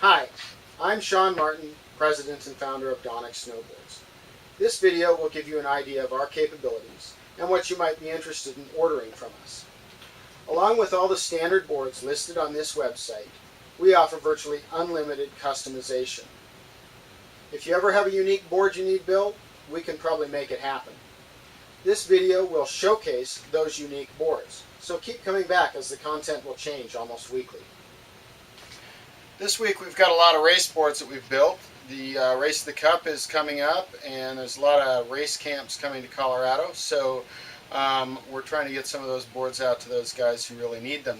Hi, I'm Sean Martin, President and founder of Donek Snowboards. This video will give you an idea of our capabilities and what you might be interested in ordering from us. Along with all the standard boards listed on this website, we offer virtually unlimited customization. If you ever have a unique board you need built, we can probably make it happen. This video will showcase those unique boards, so keep coming back as the content will change almost weekly. This week we've got a lot of race boards that we've built. The Race of the Cup is coming up, and there's a lot of race camps coming to Colorado, so we're trying to get some of those boards out to those guys who really need them.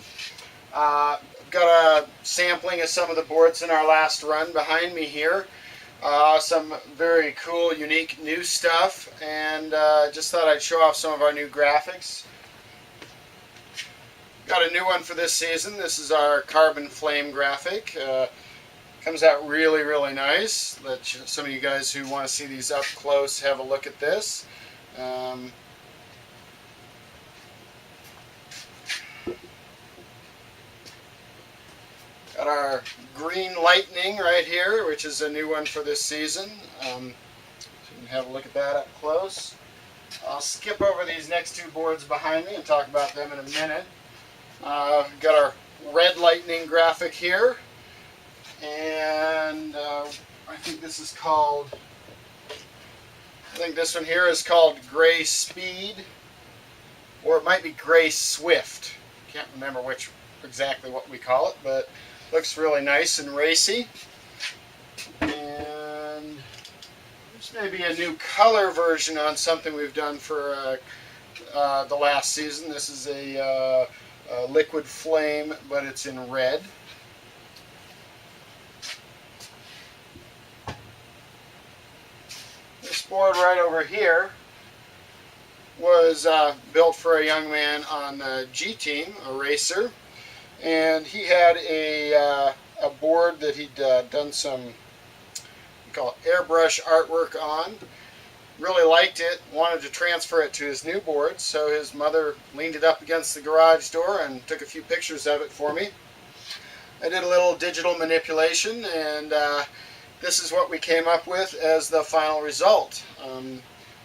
Got a sampling of some of the boards in our last run behind me here. Some very cool, unique new stuff, and just thought I'd show off some of our new graphics. Got a new one for this season. This is our carbon flame graphic. Comes out really, really nice. Let some of you guys who want to see these up close have a look at this. Got our green lightning right here, which is a new one for this season. So you can have a look at that up close. I'll skip over these next two boards behind me and talk about them in a minute. Got our red lightning graphic here, and I think this is called, this one here is called Gray Speed, or it might be Gray Swift. Can't remember which exactly what we call it, but looks really nice and racy. And this may be a new color version on something we've done for the last season. This is a liquid flame, but it's in red. This board right over here was built for a young man on the G team, a racer, and he had a board that he'd done some, we call it airbrush artwork on. Really liked it, wanted to transfer it to his new board, so his mother leaned it up against the garage door and took a few pictures of it for me. I did a little digital manipulation, and this is what we came up with as the final result.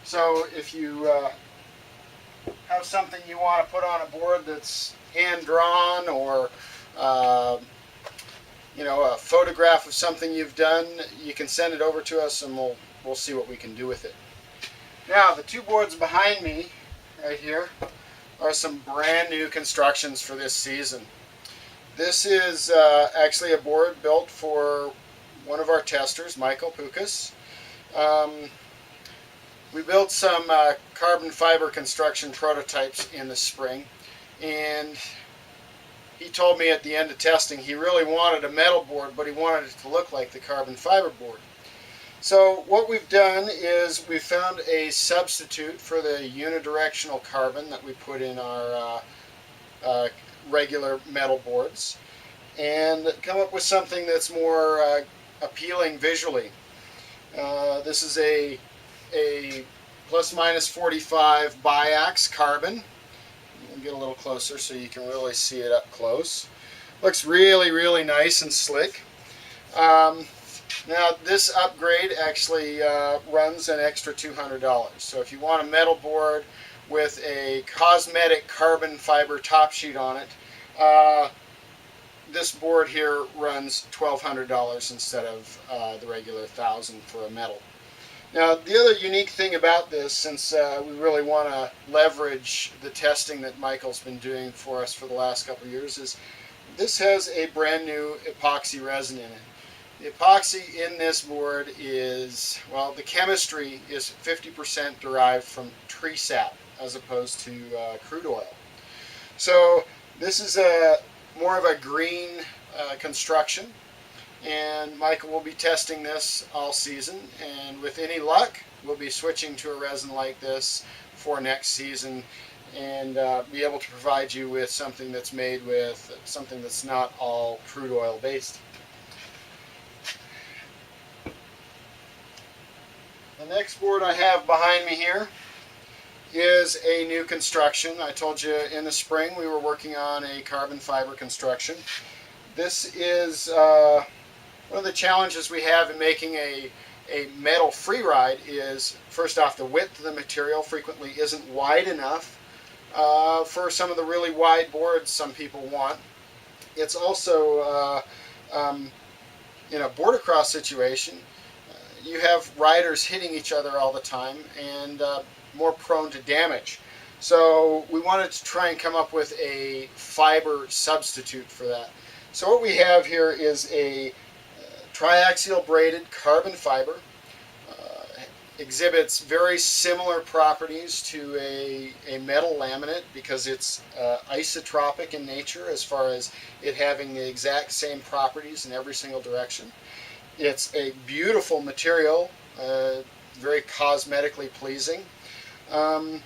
So if you have something you want to put on a board that's hand-drawn, or you know, a photograph of something you've done, you can send it over to us and we'll see what we can do with it. Now, the two boards behind me right here are some brand new constructions for this season. This is actually a board built for one of our testers, Michael Pukas. We built some carbon fiber construction prototypes in the spring, and he told me at the end of testing he really wanted a metal board, but he wanted it to look like the carbon fiber board. So what we've done is we found a substitute for the unidirectional carbon that we put in our regular metal boards, and come up with something that's more appealing visually. This is a plus minus 45 biax carbon. We'll get a little closer so you can really see it up close. Looks really, really nice and slick. Now, this upgrade actually runs an extra $200. So if you want a metal board with a cosmetic carbon fiber top sheet on it, this board here runs $1,200 instead of the regular $1,000 for a metal. Now, the other unique thing about this, since we really want to leverage the testing that Michael's been doing for us for the last couple of years, is this has a brand new epoxy resin in it. The epoxy in this board is, well, the chemistry is 50% derived from tree sap as opposed to crude oil. So this is more of a green construction, and Michael will be testing this all season, and with any luck we'll be switching to a resin like this for next season, and be able to provide you with something that's made with something that's not all crude oil based. The next board I have behind me here is a new construction. I told you in the spring we were working on a carbon fiber construction. This is One of the challenges we have in making a metal free ride is, first off, the width of the material frequently isn't wide enough for some of the really wide boards some people want. It's also, in a board across situation, you have riders hitting each other all the time and more prone to damage. So we wanted to try and come up with a fiber substitute for that. So what we have here is a Tri-Axial braided carbon fiber. Exhibits very similar properties to a metal laminate because it's isotropic in nature as far as it having the exact same properties in every single direction. It's a beautiful material, very cosmetically pleasing, and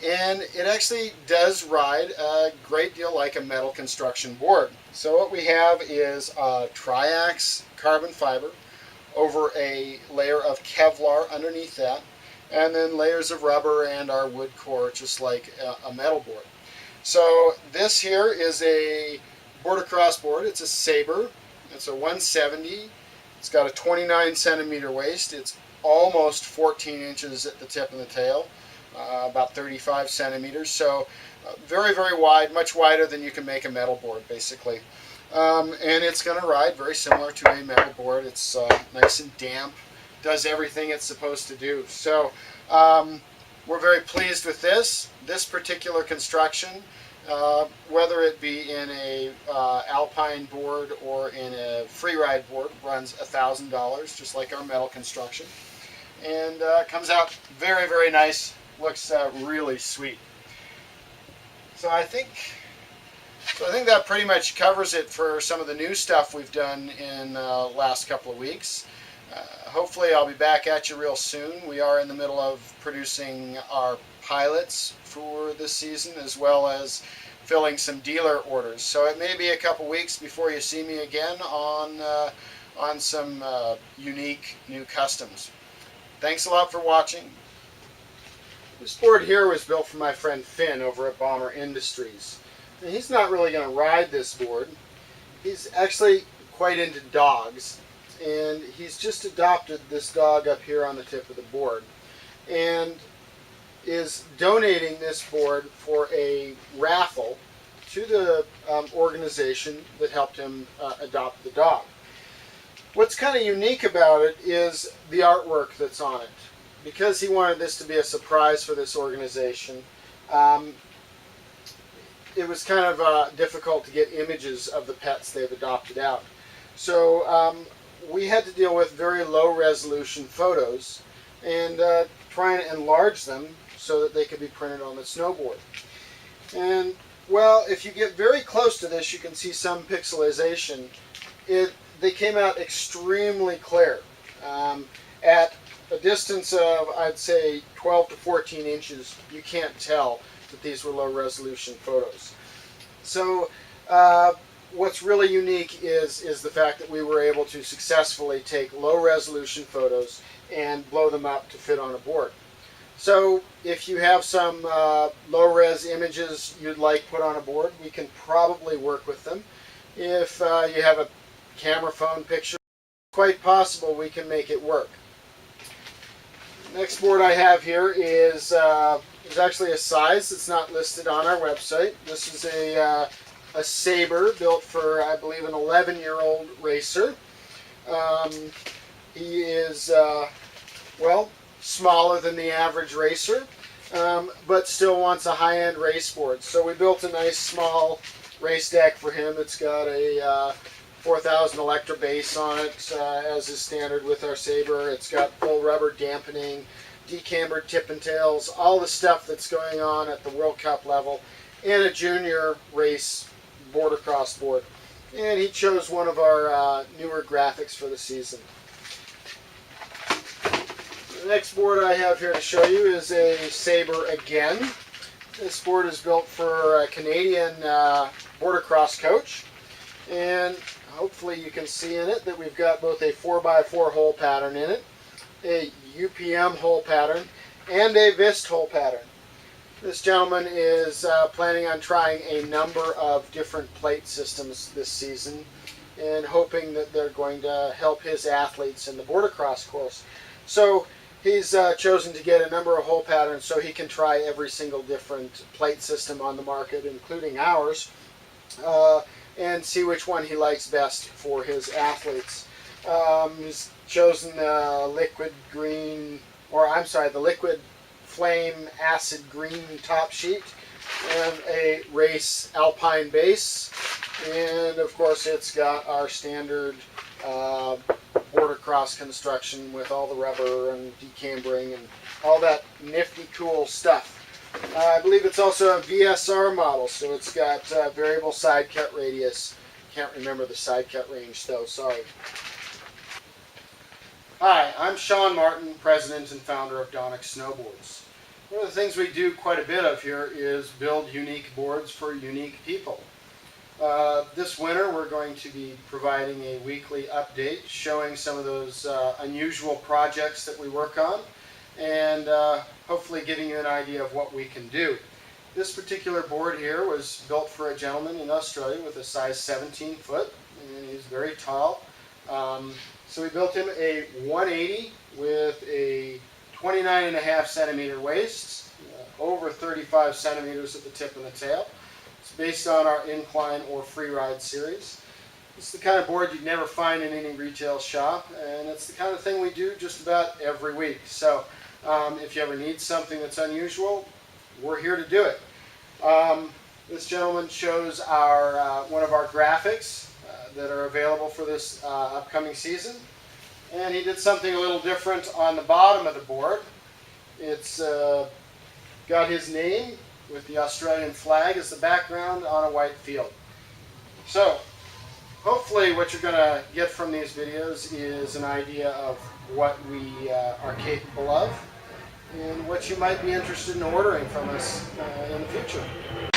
it actually does ride a great deal like a metal construction board. So what we have is a Tri-Ax carbon fiber over a layer of Kevlar underneath that, and then layers of rubber and our wood core, just like a metal board. So this here is a board across board. It's a Saber. It's a 170. It's got a 29 centimeter waist. It's almost 14 inches at the tip of the tail, about 35 centimeters. So very, very wide, much wider than you can make a metal board, basically. And it's going to ride very similar to a metal board. It's nice and damp, does everything it's supposed to do. So we're very pleased with this particular construction, whether it be in a alpine board or in a freeride board. Runs $1,000, just like our metal construction, and comes out very, very nice. Looks really sweet. So I think that pretty much covers it for some of the new stuff we've done in the last couple of weeks. Hopefully I'll be back at you real soon. We are in the middle of producing our pilots for this season, as well as filling some dealer orders. So it may be a couple weeks before you see me again on some unique new customs. Thanks a lot for watching. This board here was built for my friend Finn over at Bomber Industries. And he's not really going to ride this board. He's actually quite into dogs, and he's just adopted this dog up here on the tip of the board, and is donating this board for a raffle to the organization that helped him adopt the dog. What's kind of unique about it is the artwork that's on it. Because he wanted this to be a surprise for this organization, it was kind of difficult to get images of the pets they've adopted out. So we had to deal with very low resolution photos and try and enlarge them so that they could be printed on the snowboard. And well, if you get very close to this, you can see some pixelization. They came out extremely clear. At a distance of, I'd say, 12 to 14 inches, you can't tell that these were low resolution photos. So what's really unique is the fact that we were able to successfully take low resolution photos and blow them up to fit on a board. So if you have some low res images you'd like put on a board, we can probably work with them. If you have a camera phone picture, it's quite possible we can make it work. Next board I have here is actually a size that's not listed on our website. This is a Saber built for, I believe, an 11-year-old racer. He is, well, smaller than the average racer, but still wants a high-end race board. So we built a nice small race deck for him. It's got a 4,000 Electra base on it, as is standard with our Saber. It's got full rubber dampening, decambered tip and tails, all the stuff that's going on at the World Cup level, and a junior race board across board. And he chose one of our newer graphics for the season. The next board I have here to show you is a Saber again. This board is built for a Canadian border cross coach, and hopefully you can see in it that we've got both a 4x4 hole pattern in it, a UPM hole pattern, and a VIST hole pattern. This gentleman is planning on trying a number of different plate systems this season. and hoping that they're going to help his athletes in the bordercross course. So he's chosen to get a number of hole patterns so he can try every single different plate system on the market, including ours, and see which one he likes best for his athletes. He's chosen the liquid green, or I'm sorry, the liquid flame acid green top sheet and a race alpine base, and of course it's got our standard border cross construction with all the rubber and decambering and all that nifty cool stuff. I believe it's also a VSR model, so it's got variable side cut radius. Can't remember the side cut range though, sorry. Hi, I'm Sean Martin, president and founder of Donek Snowboards. One of the things we do quite a bit of here is build unique boards for unique people. This winter we're going to be providing a weekly update showing some of those unusual projects that we work on, and hopefully giving you an idea of what we can do. This particular board here was built for a gentleman in Australia with a size 17 foot, and he's very tall. So we built him a 180 with a 29.5 centimeter waist, over 35 centimeters at the tip and the tail. It's based on our incline or free ride series. It's the kind of board you'd never find in any retail shop, and it's the kind of thing we do just about every week. So if you ever need something that's unusual, we're here to do it. This gentleman shows our one of our graphics that are available for this upcoming season, and he did something a little different on the bottom of the board. It's got his name with the Australian flag as the background on a white field. So hopefully what you're going to get from these videos is an idea of what we are capable of and what you might be interested in ordering from us in the future.